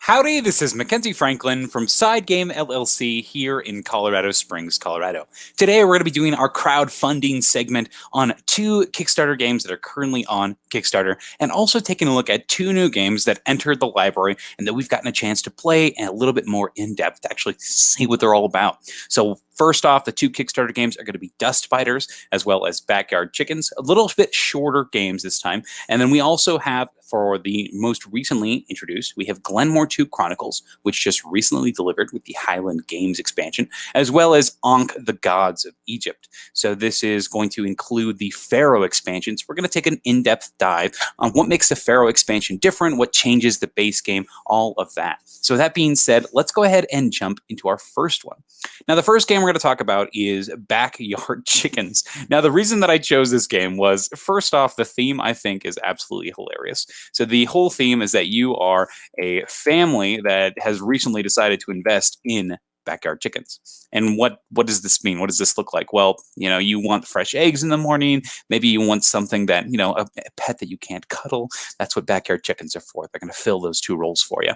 Howdy, this is Mackenzie Franklin from SideGame LLC here in Colorado Springs, Colorado. Today we're going to be doing our crowdfunding segment on 2 Kickstarter games that are currently on Kickstarter, and also taking a look at 2 new games that entered the library and that we've gotten a chance to play and a little bit more in depth to actually see what they're all about. So first off, the 2 Kickstarter games are going to be Dustbiters as well as Backyard Chickens, a little bit shorter games this time. And then we also have, for the most recently introduced, we have Glenmore II Chronicles, which just recently delivered with the Highland Games expansion, as well as Ankh, the Gods of Egypt. So this is going to include the Pharaoh expansion. So we're going to take an in-depth dive on what makes the Pharaoh expansion different, what changes the base game, all of that. So that being said, let's go ahead and jump into our first one. Now, the first game we're going to talk about is Backyard Chickens. Now, the reason that I chose this game was, first off, the theme I think is absolutely hilarious. So the whole theme is that you are a family that has recently decided to invest in backyard chickens. And what does this mean? What does this look like? Well, you want fresh eggs in the morning. Maybe you want something that, a pet that you can't cuddle. That's what backyard chickens are for. They're going to fill those 2 roles for you.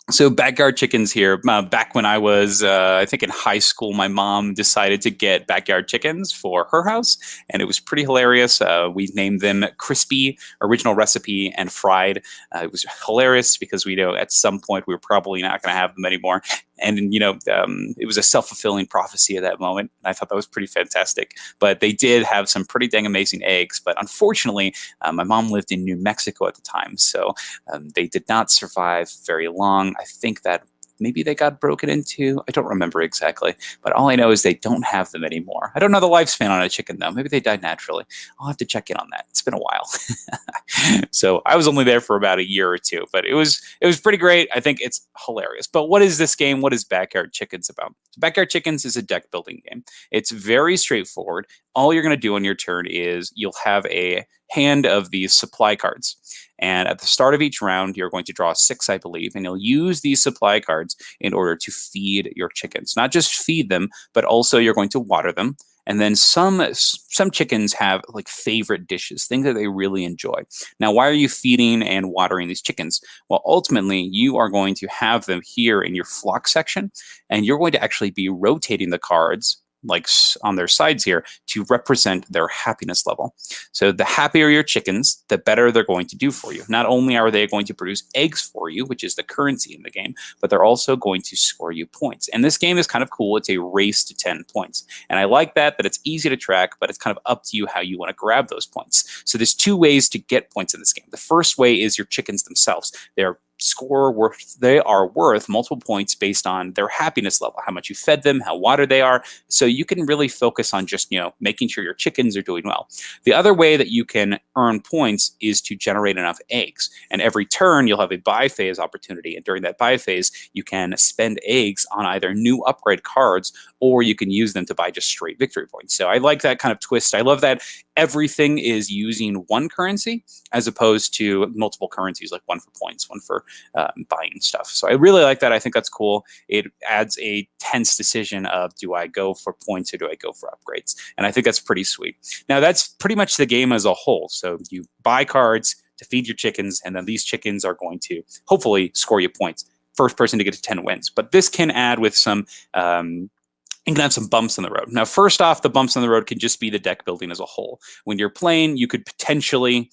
So backyard chickens here, back when I was, I think in high school, my mom decided to get backyard chickens for her house, and it was pretty hilarious. We named them Crispy, Original Recipe, and Fried. It was hilarious because we know at some point we were probably not going to have them anymore. And, it was a self-fulfilling prophecy at that moment. I thought that was pretty fantastic. But they did have some pretty dang amazing eggs. But unfortunately, my mom lived in New Mexico at the time, so they did not survive very long. I think that maybe they got broken into. I don't remember exactly, but all I know is they don't have them anymore. I don't know the lifespan on a chicken, though. Maybe they died naturally. I'll have to check in on that. It's been a while. So I was only there for about a year or 2, but it was pretty great. I think it's hilarious. But what is this game? What is Backyard Chickens about? So Backyard Chickens is a deck building game. It's very straightforward. All you're going to do on your turn is you'll have a hand of these supply cards. And at the start of each round, you're going to draw 6, I believe, and you'll use these supply cards in order to feed your chickens. Not just feed them, but also you're going to water them. And then some chickens have like favorite dishes, things that they really enjoy. Now, why are you feeding and watering these chickens? Well, ultimately, you are going to have them here in your flock section, and you're going to actually be rotating the cards like on their sides here to represent their happiness level. So the happier your chickens, the better they're going to do for you. Not only are they going to produce eggs for you, which is the currency in the game, but they're also going to score you points. And this game is kind of cool. It's a race to 10 points. And I like that it's easy to track, but it's kind of up to you how you want to grab those points. So there's 2 ways to get points in this game. The first way is your chickens themselves. They are worth multiple points based on their happiness level, how much you fed them, how watered they are. So you can really focus on just, making sure your chickens are doing well. The other way that you can earn points is to generate enough eggs. And every turn you'll have a buy phase opportunity. And during that buy phase, you can spend eggs on either new upgrade cards, or you can use them to buy just straight victory points. So I like that kind of twist. I love that everything is using one currency as opposed to multiple currencies, like one for points, one for buying stuff. So I really like that. I think that's cool. It adds a tense decision of, do I go for points or do I go for upgrades? And I think that's pretty sweet. Now, that's pretty much the game as a whole. So you buy cards to feed your chickens, and then these chickens are going to hopefully score you points. First person to get to 10 wins. But this can add with some you can have some bumps in the road. Now, first off, the bumps in the road can just be the deck building as a whole. When you're playing, you could potentially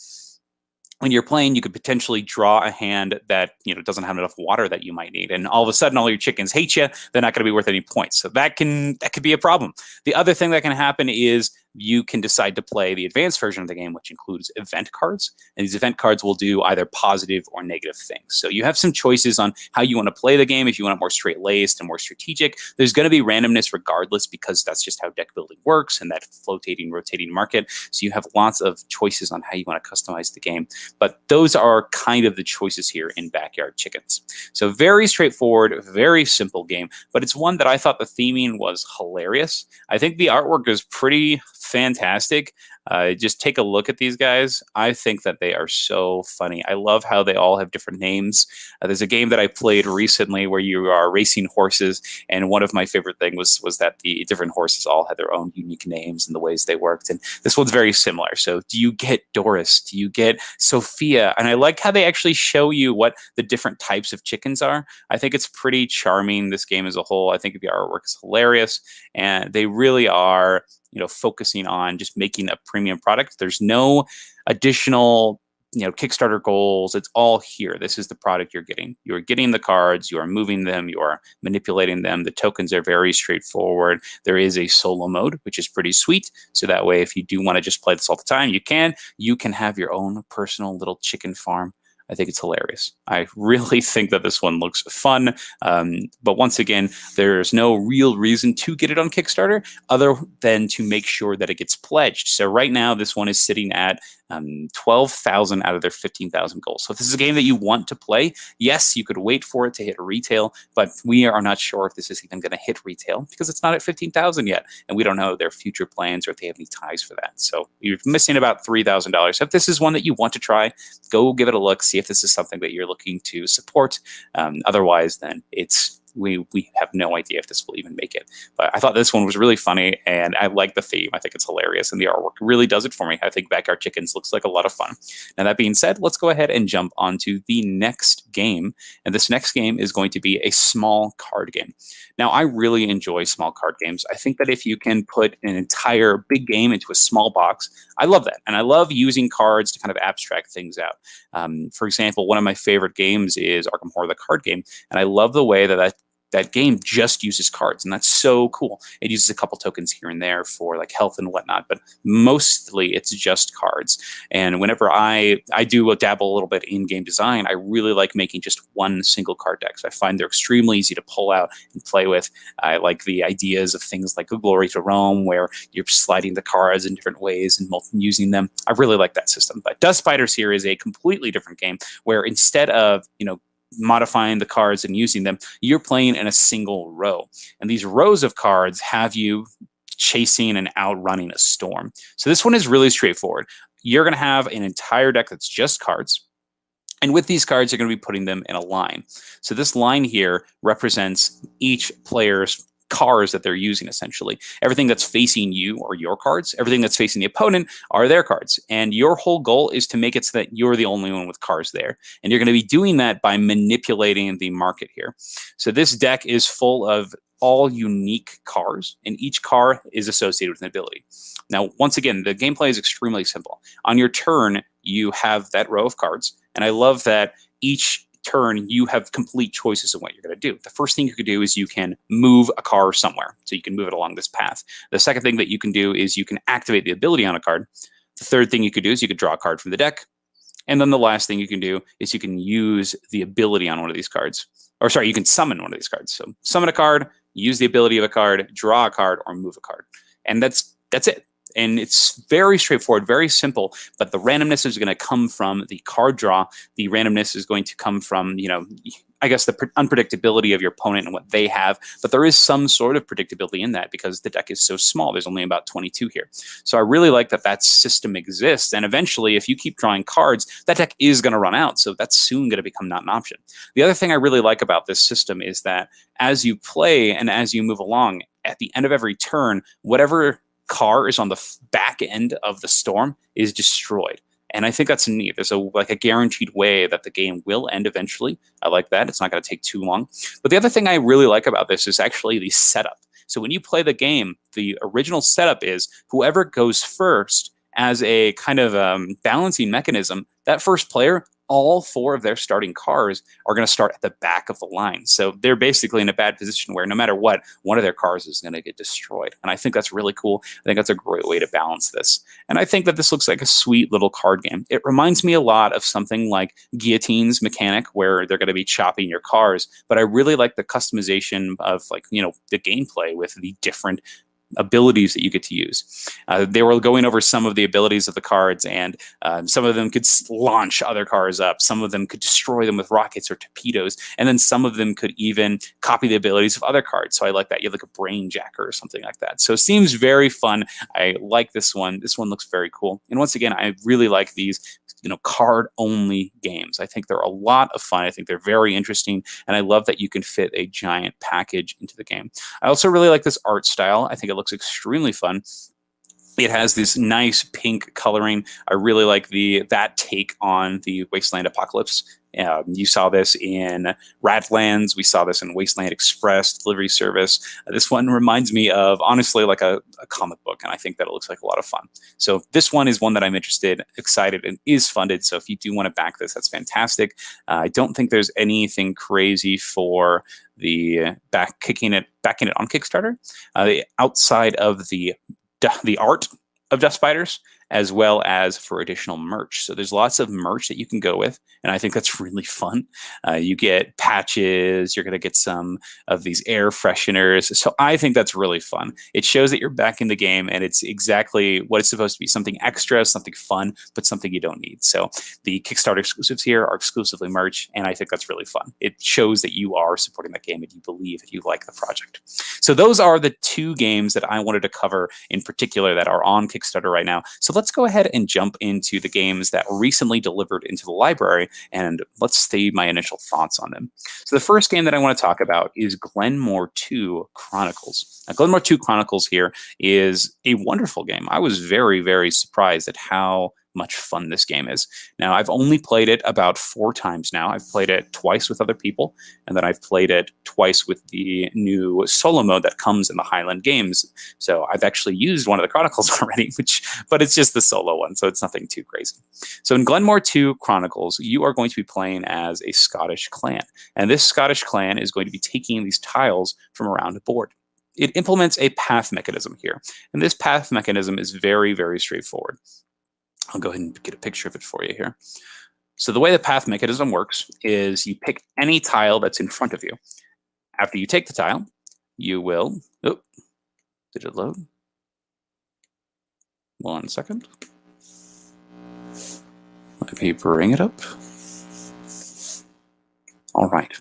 draw a hand that doesn't have enough water that you might need, and all of a sudden all your chickens hate you. They're not going to be worth any points. So that could be a problem. The other thing that can happen is you can decide to play the advanced version of the game, which includes event cards. And these event cards will do either positive or negative things. So you have some choices on how you want to play the game. If you want it more straight-laced and more strategic, there's going to be randomness regardless, because that's just how deck building works and that flotating, rotating market. So you have lots of choices on how you want to customize the game. But those are kind of the choices here in Backyard Chickens. So very straightforward, very simple game, but it's one that I thought the theming was hilarious. I think the artwork is pretty fantastic. Just take a look at these guys. I think that they are so funny. I love how they all have different names. There's a game that I played recently where you are racing horses, and one of my favorite things was that the different horses all had their own unique names and the ways they worked. And this one's very similar. So do you get Doris? Do you get Sophia? And I like how they actually show you what the different types of chickens are. I think it's pretty charming, this game as a whole. I think the artwork is hilarious, and they really are, focusing on just making a premium product. There's no additional, Kickstarter goals. It's all here. This is the product you're getting. You're getting the cards, you are moving them, you are manipulating them. The tokens are very straightforward. There is a solo mode, which is pretty sweet. So that way, if you do want to just play this all the time, you can. You can have your own personal little chicken farm. I think it's hilarious. I really think that this one looks fun. But once again, there's no real reason to get it on Kickstarter other than to make sure that it gets pledged. So right now, this one is sitting at 12,000 out of their 15,000 goals. So if this is a game that you want to play, yes, you could wait for it to hit retail, but we are not sure if this is even going to hit retail because it's not at 15,000 yet, and we don't know their future plans or if they have any ties for that. So you're missing about $3,000. So if this is one that you want to try, go give it a look, see if this is something that you're looking to support. Otherwise, then we have no idea if this will even make it. But I thought this one was really funny, and I like the theme. I think it's hilarious, and the artwork really does it for me. I think Backyard Chickens looks like a lot of fun. Now, that being said, let's go ahead and jump onto the next game. And this next game is going to be a small card game. Now, I really enjoy small card games. I think that if you can put an entire big game into a small box, I love that. And I love using cards to kind of abstract things out. For example, one of my favorite games is Arkham Horror, the card game. And I love the way that game just uses cards, and that's so cool. It uses a couple tokens here and there for like health and whatnot, but mostly it's just cards. And whenever I do dabble a little bit in game design, I really like making just one single card decks. I find they're extremely easy to pull out and play with. I like the ideas of things like A Glory to Rome, where you're sliding the cards in different ways and using them. I really like that system. But Dustbiters here is a completely different game where instead of, modifying the cards and using them, you're playing in a single row. And these rows of cards have you chasing and outrunning a storm. So this one is really straightforward. You're going to have an entire deck that's just cards. And with these cards, you're going to be putting them in a line. So this line here represents each player's cards that they're using, essentially. Everything that's facing you are your cards. Everything that's facing the opponent are their cards. And your whole goal is to make it so that you're the only one with cards there. And you're going to be doing that by manipulating the market here. So this deck is full of all unique cards, and each card is associated with an ability. Now, once again, the gameplay is extremely simple. On your turn, you have that row of cards, and I love that each turn you have complete choices of what you're going to do. The first thing you could do is you can move a card somewhere, so you can move it along this path. The second thing that you can do is you can activate the ability on a card. The third thing you could do is you could draw a card from the deck. And then the last thing you can do is you can use the ability on one of these cards. Or sorry, you can summon one of these cards. So summon a card, use the ability of a card, draw a card, or move a card. And that's it. And it's very straightforward, very simple, but the randomness is going to come from the card draw. The randomness is going to come from, I guess the unpredictability of your opponent and what they have, but there is some sort of predictability in that because the deck is so small. There's only about 22 here. So I really like that system exists. And eventually, if you keep drawing cards, that deck is going to run out. So that's soon going to become not an option. The other thing I really like about this system is that as you play and as you move along, at the end of every turn, whatever car is on the back end of the storm is destroyed. And I think that's neat. There's a guaranteed way that the game will end eventually. I like that. It's not going to take too long. But the other thing I really like about this is actually the setup. So when you play the game, the original setup is whoever goes first as a kind of balancing mechanism, that first player, all four of their starting cars are going to start at the back of the line. So they're basically in a bad position where no matter what, one of their cars is going to get destroyed. And I think that's really cool. I think that's a great way to balance this. And I think that this looks like a sweet little card game. It reminds me a lot of something like Guillotine's mechanic where they're going to be chopping your cars. But I really like the customization of the gameplay with the different abilities that you get to use. They were going over some of the abilities of the cards, and some of them could launch other cars up. Some of them could destroy them with rockets or torpedoes, and then some of them could even copy the abilities of other cards. So I like that. You have like a brain jacker or something like that. So it seems very fun. I like this one. This one looks very cool. And once again, I really like these card-only games. I think they're a lot of fun. I think they're very interesting, and I love that you can fit a giant package into the game. I also really like this art style. I think it looks extremely fun. It has this nice pink coloring. I really like that take on the Wasteland Apocalypse. You saw this in Radlands. We saw this in Wasteland Express delivery service. This one reminds me of, honestly, like a comic book, and I think that it looks like a lot of fun. So this one is one that I'm interested, excited, and is funded. So if you do want to back this, that's fantastic. I don't think there's anything crazy for the backing it on Kickstarter. Outside of the art of Dustbiters, as well as for additional merch. So there's lots of merch that you can go with, and I think that's really fun. You get patches, you're going to get some of these air fresheners. So I think that's really fun. It shows that you're back in the game, and it's exactly what it's supposed to be, something extra, something fun, but something you don't need. So the Kickstarter exclusives here are exclusively merch, and I think that's really fun. It shows that you are supporting that game and you believe that you like the project. So those are the two games that I wanted to cover in particular that are on Kickstarter right now. So let's go ahead and jump into the games that recently delivered into the library, and let's see my initial thoughts on them. So the first game that I want to talk about is Glenmore II Chronicles. Now, Glenmore II Chronicles here is a wonderful game. I was very, very surprised at how much fun this game is. Now, I've only played it about 4 times now. I've played it twice with other people, and then I've played it twice with the new solo mode that comes in the Highland games. So I've actually used one of the Chronicles already, but it's just the solo one, so it's nothing too crazy. So in Glenmore II Chronicles, you are going to be playing as a Scottish clan, and this Scottish clan is going to be taking these tiles from around a board. It implements a path mechanism here, and this path mechanism is very, very straightforward. I'll go ahead and get a picture of it for you here. So the way the path mechanism works is you pick any tile that's in front of you. After you take the tile, you will, did it load? 1 second. Let me bring it up. All right.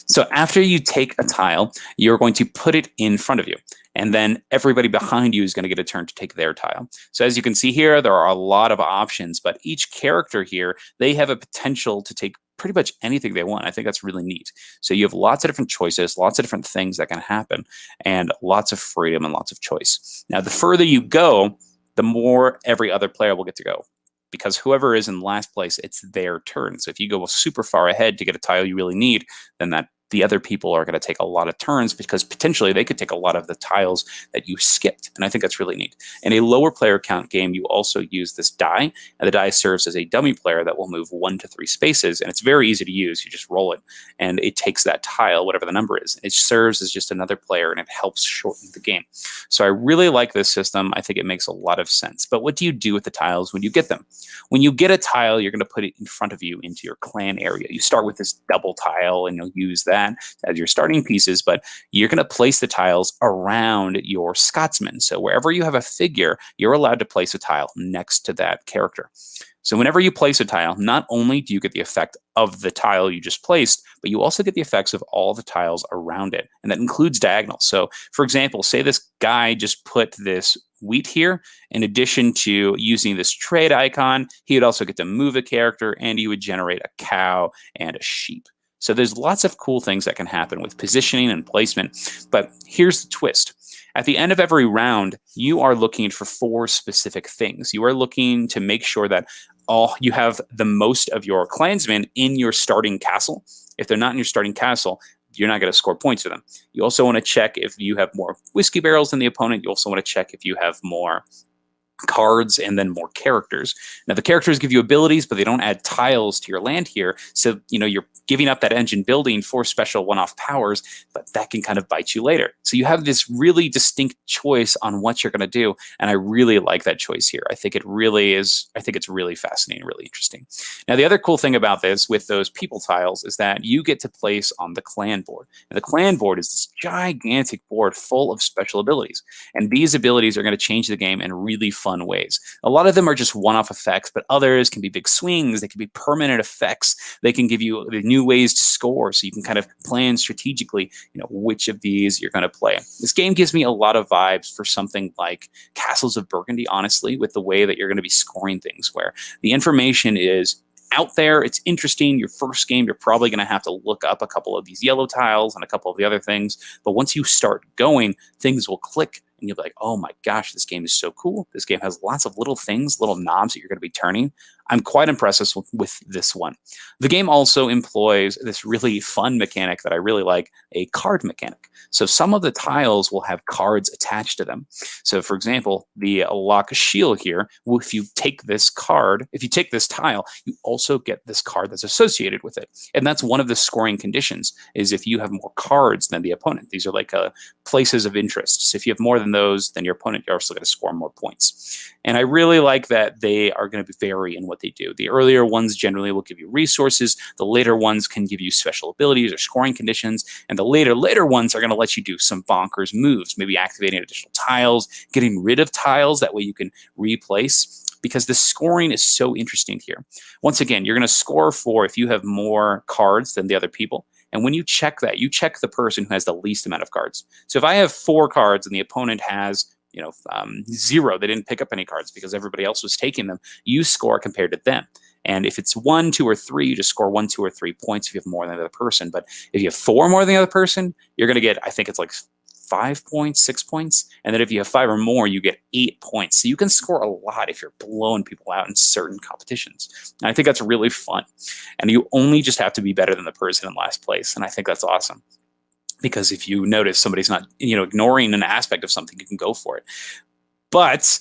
So after you take a tile, you're going to put it in front of you. And then everybody behind you is going to get a turn to take their tile. So as you can see here, there are a lot of options, but each character here, they have a potential to take pretty much anything they want. I think that's really neat. So you have lots of different choices, lots of different things that can happen, and lots of freedom and lots of choice. Now, the further you go, the more every other player will get to go, because whoever is in last place, it's their turn. So if you go super far ahead to get a tile you really need, then the other people are going to take a lot of turns, because potentially they could take a lot of the tiles that you skipped. And I think that's really neat. In a lower player count game, you also use this die, and the die serves as a dummy player that will move 1 to 3 spaces. And it's very easy to use. You just roll it, and it takes that tile, whatever the number is. It serves as just another player, and it helps shorten the game. So I really like this system. I think it makes a lot of sense. But what do you do with the tiles when you get them? When you get a tile, you're going to put it in front of you into your clan area. You start with this double tile, and you'll use that as your starting pieces, but you're going to place the tiles around your Scotsman. So wherever you have a figure, you're allowed to place a tile next to that character. So whenever you place a tile, not only do you get the effect of the tile you just placed, but you also get the effects of all the tiles around it, and that includes diagonals. So for example, say this guy just put this wheat here. In addition to using this trade icon, he would also get to move a character, and he would generate a cow and a sheep. So there's lots of cool things that can happen with positioning and placement, but here's the twist. At the end of every round, you are looking for 4 specific things. You are looking to make sure that you have the most of your clansmen in your starting castle. If they're not in your starting castle, you're not going to score points for them. You also want to check if you have more whiskey barrels than the opponent. You also want to check if you have more cards, and then more characters. Now the characters give you abilities, but they don't add tiles to your land here. So, you're giving up that engine building for special one-off powers, but that can kind of bite you later. So you have this really distinct choice on what you're going to do. And I really like that choice here. I think it's really fascinating, really interesting. Now, the other cool thing about this with those people tiles is that you get to place on the clan board. And the clan board is this gigantic board full of special abilities. And these abilities are going to change the game in really fun ways. A lot of them are just one-off effects, but others can be big swings. They can be permanent effects. They can give you the new ways to score, so you can kind of plan strategically, which of these you're going to play. This game gives me a lot of vibes for something like Castles of Burgundy, honestly, with the way that you're going to be scoring things, where the information is out there. It's interesting. Your first game, you're probably going to have to look up a couple of these yellow tiles and a couple of the other things. But once you start going, things will click. And you'll be like, oh my gosh, this game is so cool. This game has lots of little things, little knobs that you're going to be turning. I'm quite impressed with this one. The game also employs this really fun mechanic that I really like, a card mechanic. So some of the tiles will have cards attached to them. So for example, the Lock Shield here, if you take this tile, you also get this card that's associated with it. And that's one of the scoring conditions, is if you have more cards than the opponent. These are like places of interest. So if you have more than those than your opponent, you're also going to score more points. And I really like that they are going to vary in what they do. The earlier ones generally will give you resources. The later ones can give you special abilities or scoring conditions. And the later ones are going to let you do some bonkers moves, maybe activating additional tiles, getting rid of tiles. That way you can replace, because the scoring is so interesting here. Once again, you're going to score for if you have more cards than the other people. And when you check that, you check the person who has the least amount of cards. So if I have 4 cards and the opponent has 0, they didn't pick up any cards because everybody else was taking them, you score compared to them. And if it's 1, 2, or 3, you just score 1, 2, or 3 points if you have more than the other person. But if you have 4 more than the other person, you're going to get, I think it's like 5 points, 6 points. And then if you have 5 or more, you get 8 points. So you can score a lot if you're blowing people out in certain competitions. And I think that's really fun. And you only just have to be better than the person in last place. And I think that's awesome. Because if you notice somebody's not, ignoring an aspect of something, you can go for it. But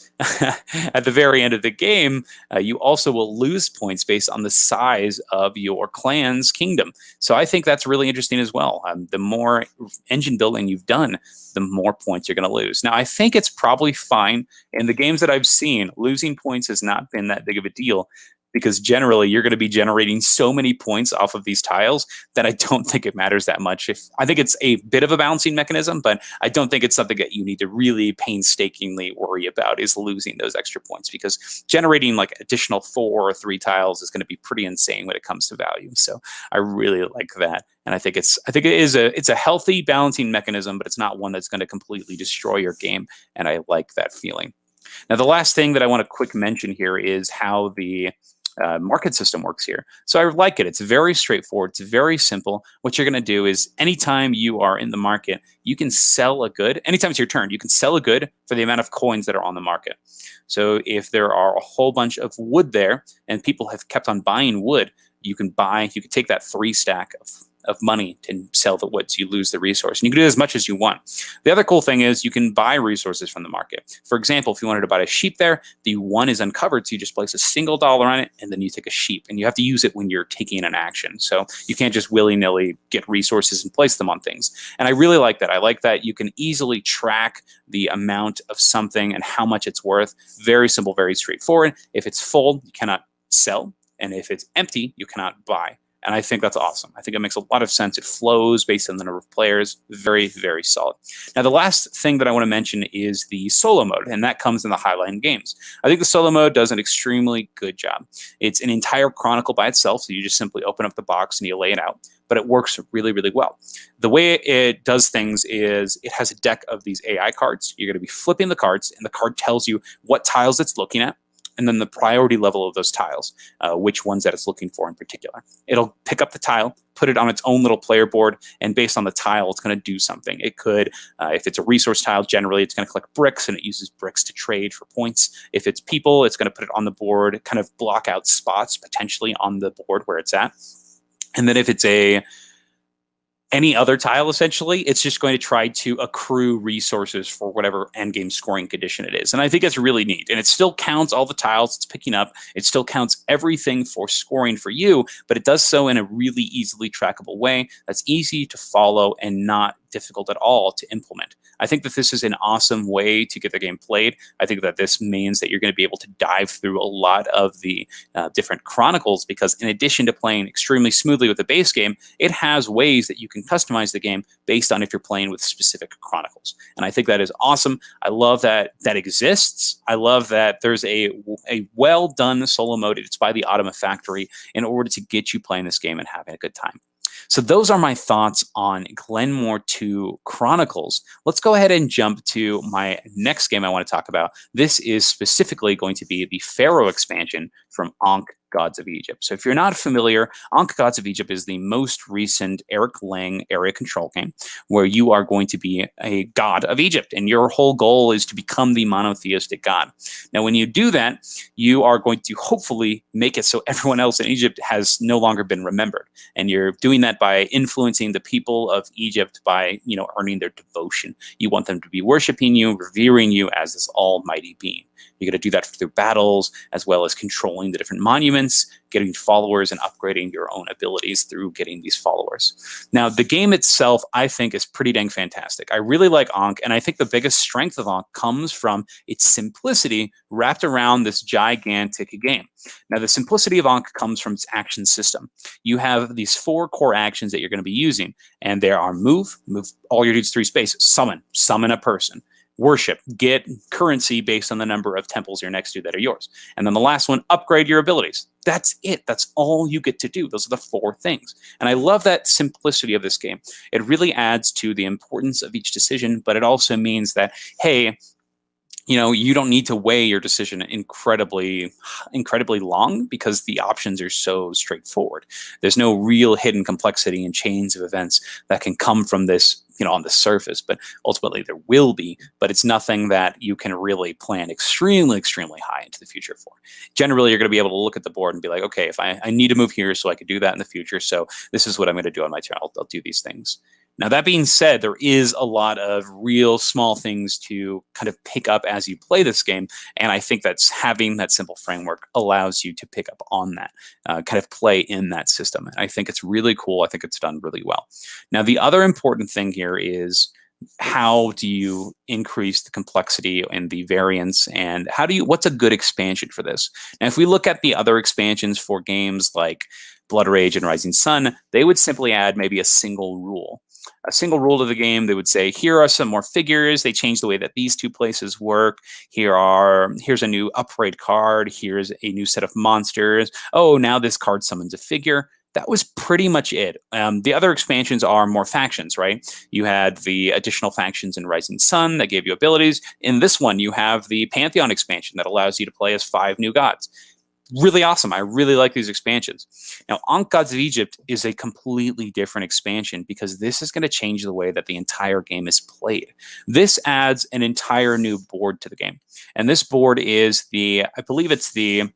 at the very end of the game, you also will lose points based on the size of your clan's kingdom. So I think that's really interesting as well. The more engine building you've done, the more points you're going to lose. Now, I think it's probably fine. In the games that I've seen, losing points has not been that big of a deal, because generally you're going to be generating so many points off of these tiles that I don't think it matters that much. I think it's a bit of a balancing mechanism, but I don't think it's something that you need to really painstakingly worry about, is losing those extra points, because generating like additional 4 or 3 tiles is going to be pretty insane when it comes to value. So I really like that. And I think it's a healthy balancing mechanism, but it's not one that's going to completely destroy your game. And I like that feeling. Now, the last thing that I want to quick mention here is how the market system works here. So I like it. It's very straightforward. It's very simple. What you're going to do is anytime you are in the market, you can sell a good. Anytime it's your turn, you can sell a good for the amount of coins that are on the market. So if there are a whole bunch of wood there and people have kept on buying wood, you can take that 3 stack of money to sell the wood, so you lose the resource. And you can do as much as you want. The other cool thing is you can buy resources from the market. For example, if you wanted to buy a sheep there, the 1 is uncovered, so you just place a single dollar on it, and then you take a sheep. And you have to use it when you're taking an action. So you can't just willy-nilly get resources and place them on things. And I really like that. I like that you can easily track the amount of something and how much it's worth. Very simple, very straightforward. If it's full, you cannot sell. And if it's empty, you cannot buy. And I think that's awesome. I think it makes a lot of sense. It flows based on the number of players. Very, very solid. Now, the last thing that I want to mention is the solo mode, and that comes in the Highline games. I think the solo mode does an extremely good job. It's an entire chronicle by itself, so you just simply open up the box and you lay it out. But it works really, really well. The way it does things is it has a deck of these AI cards. You're going to be flipping the cards, and the card tells you what tiles it's looking at, and then the priority level of those tiles, which ones that it's looking for in particular. It'll pick up the tile, put it on its own little player board, and based on the tile, it's going to do something. It could, if it's a resource tile, generally it's going to collect bricks, and it uses bricks to trade for points. If it's people, it's going to put it on the board, kind of block out spots potentially on the board where it's at. And then if it's a any other tile, essentially. It's just going to try to accrue resources for whatever endgame scoring condition it is. And I think it's really neat. And it still counts all the tiles it's picking up. It still counts everything for scoring for you, but it does so in a really easily trackable way that's easy to follow and not difficult at all to implement. I think that this is an awesome way to get the game played. I think that this means that you're going to be able to dive through a lot of the different chronicles, because in addition to playing extremely smoothly with the base game, it has ways that you can customize the game based on if you're playing with specific chronicles. And I think that is awesome. I love that that exists. I love that there's a well done solo mode. It's by the Automa Factory in order to get you playing this game and having a good time. So those are my thoughts on Glenmore II Chronicles. Let's go ahead and jump to my next game I want to talk about. This is specifically going to be the Pharaoh expansion from Ankh Gods of Egypt. So if you're not familiar, Ankh Gods of Egypt is the most recent Eric Lang area control game where you are going to be a god of Egypt, and your whole goal is to become the monotheistic god. Now, when you do that, you are going to hopefully make it so everyone else in Egypt has no longer been remembered. And you're doing that by influencing the people of Egypt by, earning their devotion. You want them to be worshiping you, revering you as this almighty being. You're going to do that through battles, as well as controlling the different monuments, getting followers, and upgrading your own abilities through getting these followers. Now, the game itself, I think, is pretty dang fantastic. I really like Ankh, and I think the biggest strength of Ankh comes from its simplicity wrapped around this gigantic game. Now, the simplicity of Ankh comes from its action system. You have these 4 core actions that you're going to be using, and there are move all your dudes 3 spaces, summon a person, worship, get currency based on the number of temples you're next to that are yours. And then the last one, upgrade your abilities. That's it. That's all you get to do. Those are the 4 things. And I love that simplicity of this game. It really adds to the importance of each decision, but it also means that, hey, you don't need to weigh your decision incredibly long, because the options are so straightforward. There's no real hidden complexity and chains of events that can come from this, on the surface, but ultimately there will be, but it's nothing that you can really plan extremely high into the future for. Generally, you're going to be able to look at the board and be like, okay, if I need to move here so I could do that in the future, so this is what I'm going to do on my turn. I'll do these things. Now, that being said, there is a lot of real small things to kind of pick up as you play this game, and I think that's having that simple framework allows you to pick up on that, kind of play in that system. And I think it's really cool. I think it's done really well. Now, the other important thing here is, how do you increase the complexity and the variance, and what's a good expansion for this? Now, if we look at the other expansions for games like Blood Rage and Rising Sun, they would simply add maybe a single rule to the game. They would say, here are some more figures. They change the way that these 2 places work. Here's a new upgrade card. Here's a new set of monsters. Oh, now this card summons a figure. That was pretty much it. The other expansions are more factions, right? You had the additional factions in Rising Sun that gave you abilities. In this one, you have the Pantheon expansion that allows you to play as 5 new gods. Really awesome. I really like these expansions. Now, Ankh Gods of Egypt is a completely different expansion, because this is going to change the way that the entire game is played. This adds an entire new board to the game. And this board is I believe it's the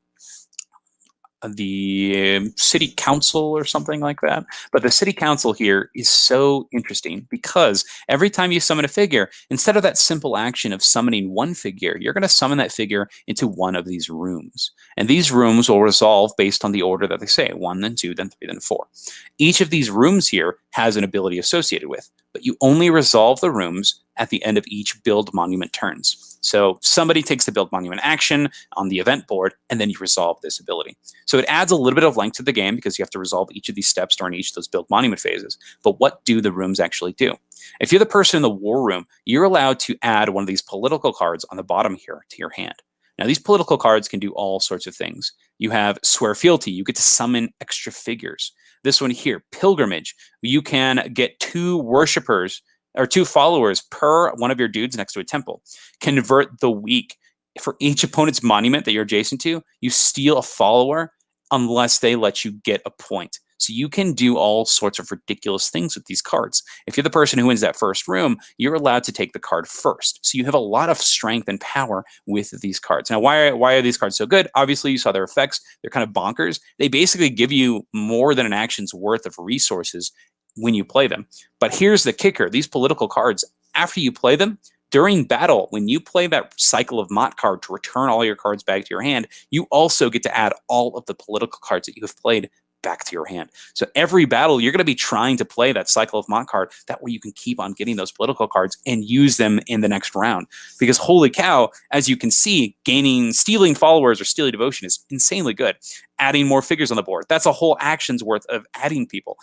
city council or something like that. But the city council here is so interesting, because every time you summon a figure, instead of that simple action of summoning one figure, you're going to summon that figure into one of these rooms. And these rooms will resolve based on the order that they say, 1, then 2, then 3, then 4. Each of these rooms here has an ability associated with, but you only resolve the rooms at the end of each build monument turns. So somebody takes the build monument action on the event board, and then you resolve this ability. So it adds a little bit of length to the game, because you have to resolve each of these steps during each of those build monument phases. But what do the rooms actually do? If you're the person in the war room, you're allowed to add one of these political cards on the bottom here to your hand. Now, these political cards can do all sorts of things. You have Swear Fealty. You get to summon extra figures. This one here, Pilgrimage. You can get 2 worshippers or 2 followers per one of your dudes next to a temple. Convert the Weak. For each opponent's monument that you're adjacent to, you steal a follower unless they let you get a point. So you can do all sorts of ridiculous things with these cards. If you're the person who wins that first room, you're allowed to take the card first. So you have a lot of strength and power with these cards. Now, why are these cards so good? Obviously, you saw their effects. They're kind of bonkers. They basically give you more than an action's worth of resources when you play them. But here's the kicker. These political cards, after you play them, during battle, when you play that cycle of Mott card to return all your cards back to your hand, you also get to add all of the political cards that you have played back to your hand. So every battle, you're going to be trying to play that cycle of Mott card. That way you can keep on getting those political cards and use them in the next round. Because holy cow, as you can see, stealing followers or stealing devotion is insanely good. Adding more figures on the board, that's a whole action's worth of adding people.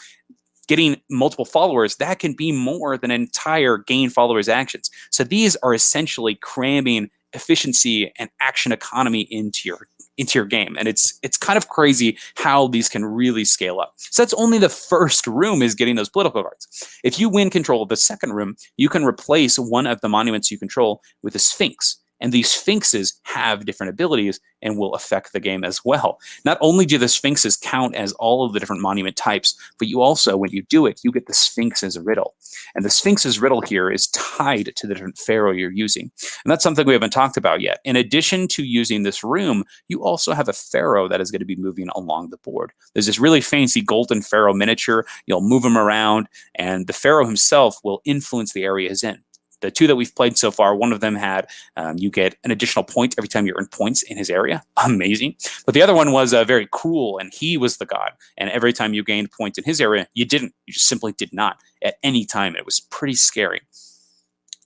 Getting multiple followers, that can be more than an entire gain followers actions. So these are essentially cramming efficiency and action economy into your game. And it's kind of crazy how these can really scale up. So that's only the first room, is getting those political cards. If you win control of the second room, you can replace one of the monuments you control with a Sphinx. And these Sphinxes have different abilities and will affect the game as well. Not only do the Sphinxes count as all of the different monument types, but you also, when you do it, you get the Sphinx's riddle. And the Sphinx's riddle here is tied to the different Pharaoh you're using. And that's something we haven't talked about yet. In addition to using this room, you also have a Pharaoh that is going to be moving along the board. There's this really fancy golden Pharaoh miniature. You'll move him around, and the Pharaoh himself will influence the area he's in. The two that we've played so far, one of them had you get an additional point every time you earn points in his area. Amazing. But the other one was very cruel, and he was the god. And every time you gained points in his area, you didn't. You just simply did not at any time. It was pretty scary.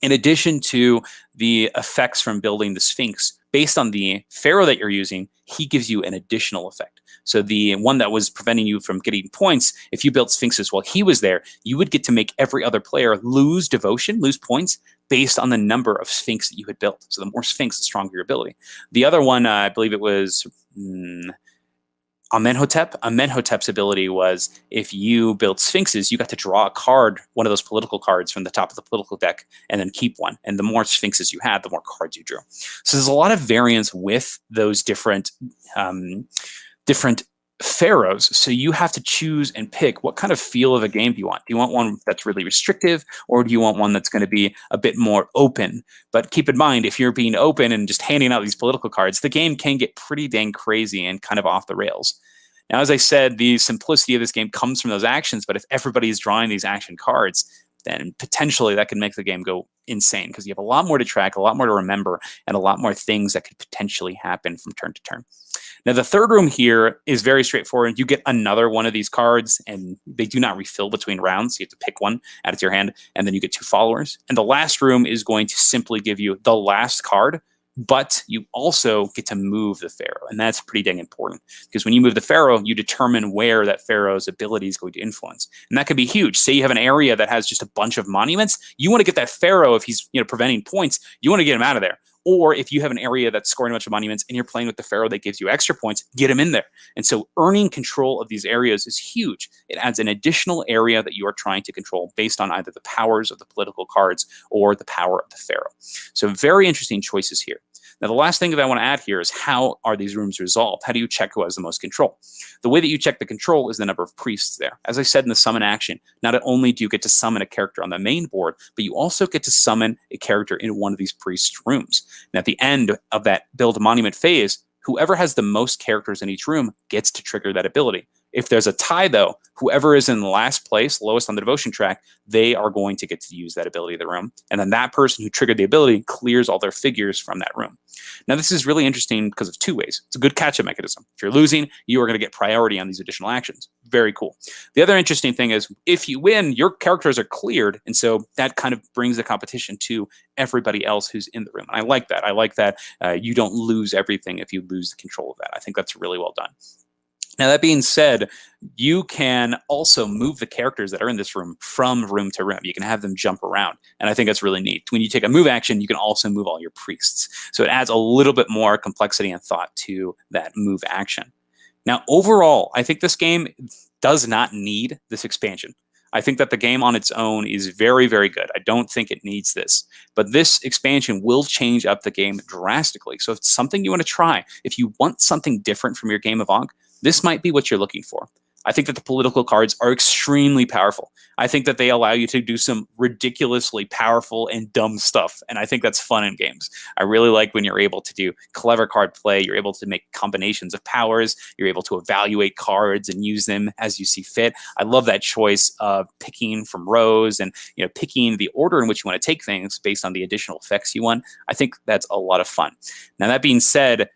In addition to the effects from building the Sphinx, based on the Pharaoh that you're using, he gives you an additional effect. So the one that was preventing you from getting points, if you built Sphinxes while he was there, you would get to make every other player lose devotion, lose points, based on the number of Sphinx that you had built. So the more Sphinx, the stronger your ability. The other one, I believe it was Amenhotep. Amenhotep's ability was, if you built Sphinxes, you got to draw a card, one of those political cards from the top of the political deck, and then keep one. And the more Sphinxes you had, the more cards you drew. So there's a lot of variance with those different pharaohs. So you have to choose and pick what kind of feel of a game do you want. Do you want one that's really restrictive, or do you want one that's going to be a bit more open? But keep in mind, if you're being open and just handing out these political cards, the game can get pretty dang crazy and kind of off the rails. Now, as I said, the simplicity of this game comes from those actions, but if everybody is drawing these action cards, then potentially that can make the game go insane, because you have a lot more to track, a lot more to remember, and a lot more things that could potentially happen from turn to turn. Now, the third room here is very straightforward. You get another one of these cards, and they do not refill between rounds. You have to pick one, add it to your hand, and then you get 2 followers. And the last room is going to simply give you the last card, but you also get to move the Pharaoh. And that's pretty dang important, because when you move the Pharaoh, you determine where that Pharaoh's ability is going to influence. And that could be huge. Say you have an area that has just a bunch of monuments. You want to get that Pharaoh, if he's preventing points, you want to get him out of there. Or if you have an area that's scoring a bunch of monuments and you're playing with the Pharaoh that gives you extra points, get him in there. And so earning control of these areas is huge. It adds an additional area that you are trying to control based on either the powers of the political cards or the power of the Pharaoh. So very interesting choices here. Now, the last thing that I want to add here is, how are these rooms resolved? How do you check who has the most control? The way that you check the control is the number of priests there. As I said in the summon action, not only do you get to summon a character on the main board, but you also get to summon a character in one of these priests' rooms. And at the end of that build monument phase, whoever has the most characters in each room gets to trigger that ability. If there's a tie, though, whoever is in the last place, lowest on the devotion track, they are going to get to use that ability of the room. And then that person who triggered the ability clears all their figures from that room. Now, this is really interesting because of 2 ways. It's a good catch-up mechanism. If you're losing, you are going to get priority on these additional actions. Very cool. The other interesting thing is, if you win, your characters are cleared. And so that kind of brings the competition to everybody else who's in the room. And I like that. I like that you don't lose everything if you lose the control of that. I think that's really well done. Now, that being said, you can also move the characters that are in this room from room to room. You can have them jump around, and I think that's really neat. When you take a move action, you can also move all your priests. So it adds a little bit more complexity and thought to that move action. Now, overall, I think this game does not need this expansion. I think that the game on its own is very, very good. I don't think it needs this. But this expansion will change up the game drastically. So if it's something you want to try, if you want something different from your game of Ankh, this might be what you're looking for. I think that the political cards are extremely powerful. I think that they allow you to do some ridiculously powerful and dumb stuff, and I think that's fun in games. I really like when you're able to do clever card play. You're able to make combinations of powers. You're able to evaluate cards and use them as you see fit. I love that choice of picking from rows and picking the order in which you want to take things based on the additional effects you want. I think that's a lot of fun. Now, that being said,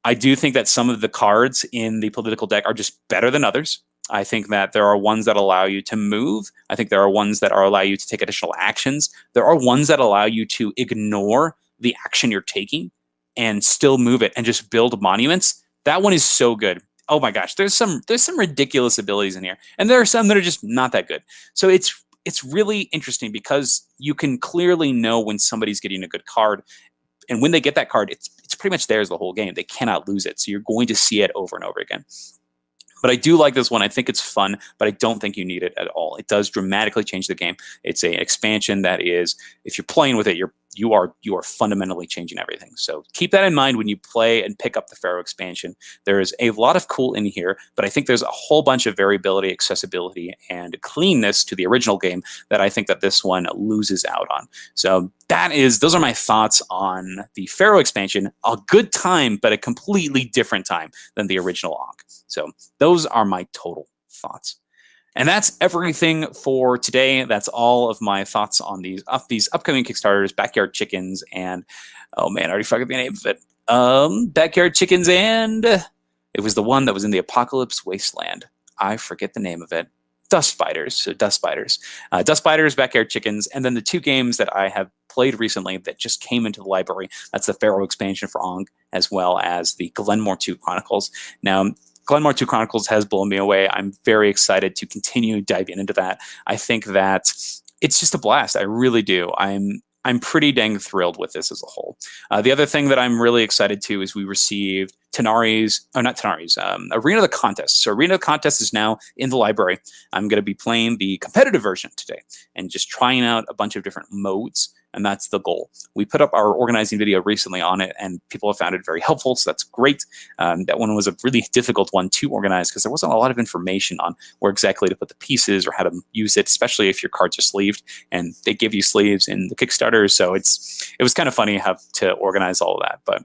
I do think that some of the cards in the political deck are just better than others. I think that there are ones that allow you to move. I think there are ones that allow you to take additional actions. There are ones that allow you to ignore the action you're taking and still move it and just build monuments. That one is so good. Oh my gosh, there's some ridiculous abilities in here, and there are some that are just not that good. So it's really interesting because you can clearly know when somebody's getting a good card, and when they get that card, it's pretty much theirs the whole game. They cannot lose it, so you're going to see it over and over again. But I do like this one. I think it's fun, but I don't think you need it at all. It does dramatically change the game. It's an expansion that is, if you're playing with it, you are fundamentally changing everything. So keep that in mind when you play and pick up the Pharaoh expansion. There is a lot of cool in here, but I think there's a whole bunch of variability, accessibility, and cleanness to the original game that I think that this one loses out on. So those are my thoughts on the Pharaoh expansion. A good time, but a completely different time than the original Ankh. So those are my total thoughts. And that's everything for today. That's all of my thoughts on these upcoming Kickstarters, Backyard Chickens, and oh man, I already forgot the name of it. Backyard Chickens, and it was the one that was in the Apocalypse Wasteland. I forget the name of it. Dustbiters. So Dustbiters. Dustbiters, Backyard Chickens, and then the two games that I have played recently that just came into the library. That's the Pharaoh expansion for Ankh, as well as the Glenmore II Chronicles. Now, Glenmore II Chronicles has blown me away. I'm very excited to continue diving into that. I think that it's just a blast. I really do. I'm pretty dang thrilled with this as a whole. The other thing that I'm really excited to is we received Arena of the Contest. So Arena of the Contest is now in the library. I'm going to be playing the competitive version today and just trying out a bunch of different modes, and that's the goal. We put up our organizing video recently on it, and people have found it very helpful, so that's great. That one was a really difficult one to organize because there wasn't a lot of information on where exactly to put the pieces or how to use it, especially if your cards are sleeved, and they give you sleeves in the Kickstarter, so it was kind of funny how to organize all of that, but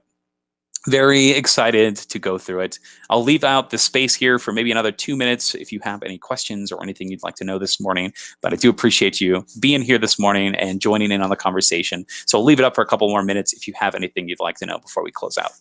very excited to go through it. I'll leave out the space here for maybe another 2 minutes if you have any questions or anything you'd like to know this morning. But I do appreciate you being here this morning and joining in on the conversation. So I'll leave it up for a couple more minutes if you have anything you'd like to know before we close out.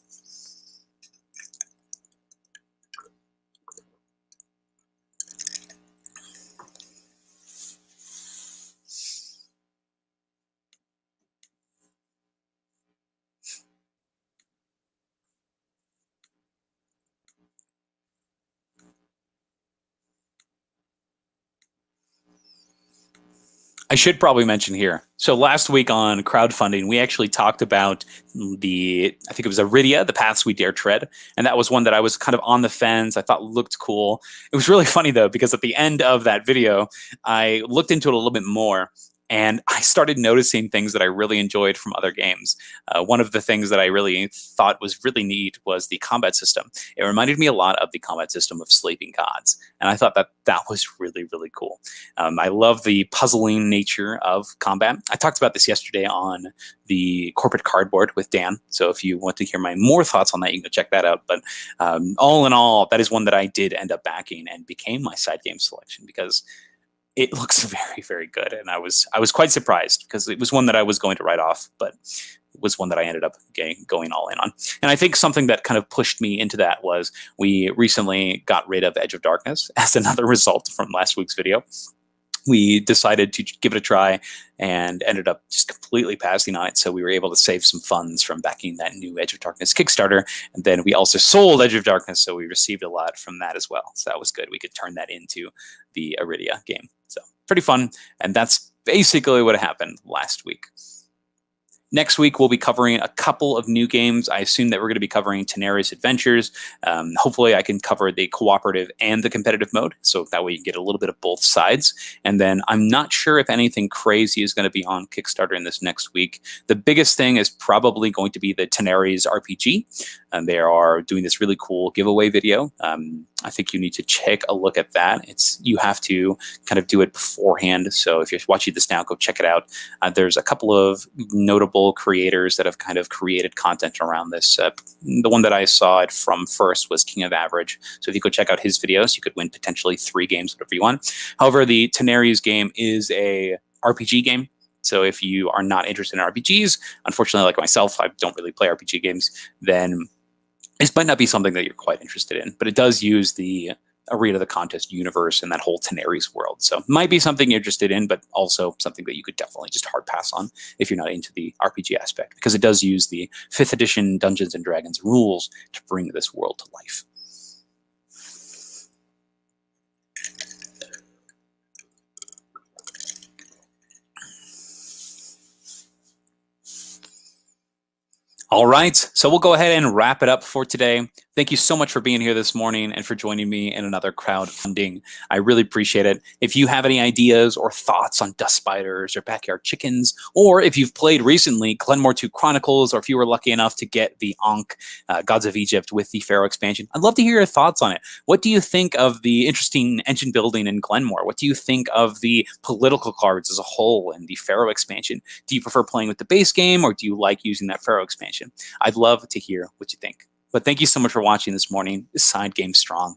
I should probably mention here. So last week on crowdfunding, we actually talked about I think it was Arydia, The Paths We Dare Tread. And that was one that I was kind of on the fence. I thought looked cool. It was really funny though, because at the end of that video, I looked into it a little bit more. And I started noticing things that I really enjoyed from other games. One of the things that I really thought was really neat was the combat system. It reminded me a lot of the combat system of Sleeping Gods. And I thought that was really, really cool. I love the puzzling nature of combat. I talked about this yesterday on the corporate cardboard with Dan. So if you want to hear my more thoughts on that, you can go check that out. But all in all, that is one that I did end up backing and became my side game selection because it looks very, very good, and I was quite surprised because it was one that I was going to write off, but it was one that I ended up going all in on. And I think something that kind of pushed me into that was we recently got rid of Edge of Darkness as another result from last week's video. We decided to give it a try and ended up just completely passing on it. So we were able to save some funds from backing that new Edge of Darkness Kickstarter. And then we also sold Edge of Darkness, so we received a lot from that as well. So that was good. We could turn that into the Arydia game. So pretty fun. And that's basically what happened last week. Next week, we'll be covering a couple of new games. I assume that we're going to be covering Tenaris Adventures. Hopefully, I can cover the cooperative and the competitive mode, so that way you get a little bit of both sides. And then I'm not sure if anything crazy is going to be on Kickstarter in this next week. The biggest thing is probably going to be the Tenaris RPG. and they are doing this really cool giveaway video. I think you need to take a look at that. You have to kind of do it beforehand. So if you're watching this now, go check it out. There's a couple of notable creators that have kind of created content around this. The one that I saw it from first was King of Average. So if you go check out his videos, you could win potentially 3 games, whatever you want. However, the Tenaries game is a RPG game. So if you are not interested in RPGs, unfortunately, like myself, I don't really play RPG games, then this might not be something that you're quite interested in. But it does use the Arydia the Contest universe and that whole Tenaries world. So it might be something you're interested in, but also something that you could definitely just hard pass on if you're not into the RPG aspect, because it does use the 5th edition Dungeons & Dragons rules to bring this world to life. All right, so we'll go ahead and wrap it up for today. Thank you so much for being here this morning and for joining me in another crowdfunding. I really appreciate it. If you have any ideas or thoughts on Dustbiters or Backyard Chickens, or if you've played recently Glenmore II Chronicles, or if you were lucky enough to get the Ankh, Gods of Egypt with the Pharaoh expansion, I'd love to hear your thoughts on it. What do you think of the interesting engine building in Glenmore? What do you think of the political cards as a whole and the Pharaoh expansion? Do you prefer playing with the base game, or do you like using that Pharaoh expansion? I'd love to hear what you think. But thank you so much for watching this morning. Side Game Strong.